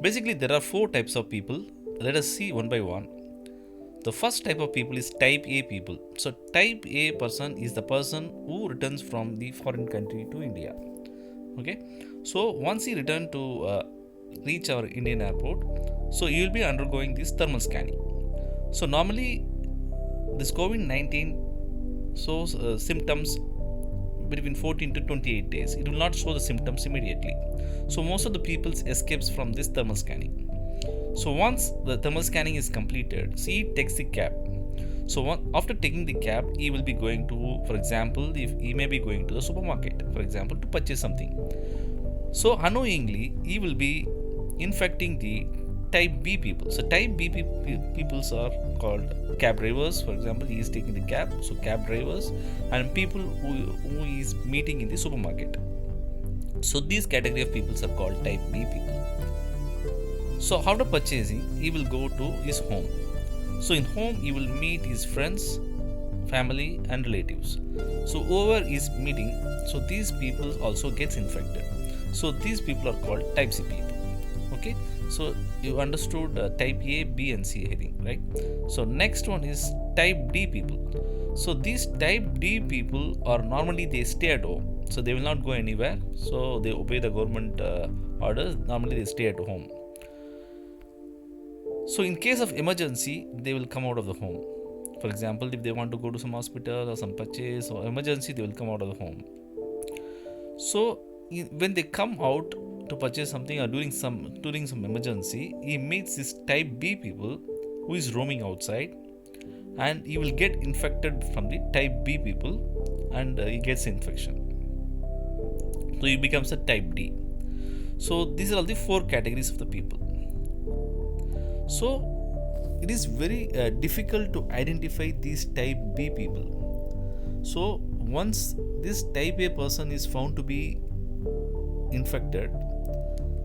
Basically, there are four types of people. Let us see one by one. The first type of people is type A people. So, type A person is the person who returns from the foreign country to India. Okay, so once he return to reach our Indian airport, so you will be undergoing this thermal scanning. So, normally, this COVID 19 shows symptoms between 14 to 28 days. It will not show the symptoms immediately. So, most of the people escapes from this thermal scanning. So once the thermal scanning is completed, so he takes the cab. So after taking the cab, he will be going to, for example, if he may be going to the supermarket, for example, to purchase something. So unknowingly, he will be infecting the type B people. So type B peoples are called cab drivers. For example, he is taking the cab, so cab drivers and people who is meeting in the supermarket. So these category of peoples are called type B people. So after purchasing, he will go to his home. So in home, he will meet his friends, family, and relatives. So whoever is meeting, so these people also gets infected. So these people are called type C people. Okay. So you understood type A, B, and C, I think, right? So next one is type D people. So these type D people are normally they stay at home. So they will not go anywhere. So they obey the government orders. Normally they stay at home. So, in case of emergency, they will come out of the home. For example, if they want to go to some hospital or some purchase or emergency, they will come out of the home. So, when they come out to purchase something or during some emergency, he meets this type B people who is roaming outside, and he will get infected from the type B people, and he gets infection. So, he becomes a type D. So, these are all the four categories of the people. So it is very difficult to identify these type B people. So once this type A person is found to be infected,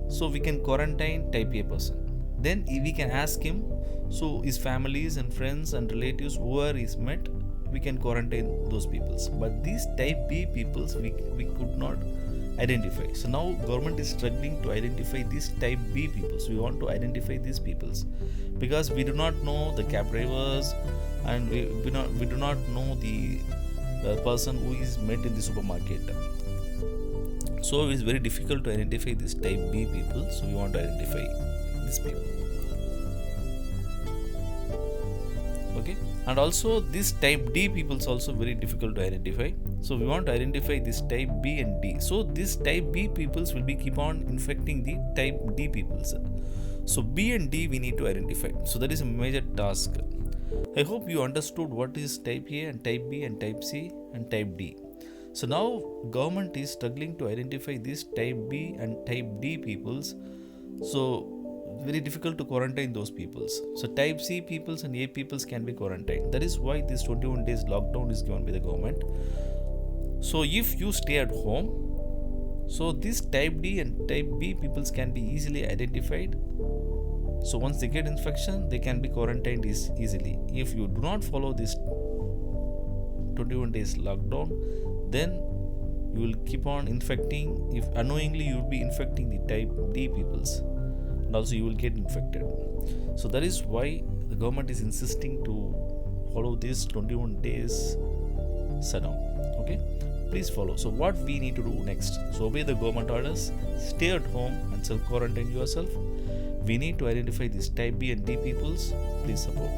so we can quarantine type A person. Then we can ask him, so his families and friends and relatives whoever is met, we can quarantine those peoples. But these type B peoples we could not identify. So now government is struggling to identify these type B peoples. We want to identify these peoples because we do not know the cab drivers and we do not know the person who is met in the supermarket. So it is very difficult to identify this type B people. So we want to identify these people. Okay, and also this type D people is also very difficult to identify. So we want to identify this type B and D. So this type B peoples will be keep on infecting the type D peoples. So B and D we need to identify. So that is a major task. I hope you understood what is type A and type B and type C and type D. So now government is struggling to identify these type B and type D peoples. So very difficult to quarantine those peoples. So type C peoples and A peoples can be quarantined. That is why this 21 days lockdown is given by the government. So if you stay at home, so this type D and type B peoples can be easily identified. So once they get infection, they can be quarantined easily. If you do not follow this 21 days lockdown, then you will keep on infecting. If unknowingly you will be infecting the type D peoples, and also you will get infected. So that is why the government is insisting to follow this 21 days shutdown. Okay, please follow. So what we need to do next? So obey the government orders, stay at home and self quarantine yourself. We need to identify these type B and D peoples. Please support.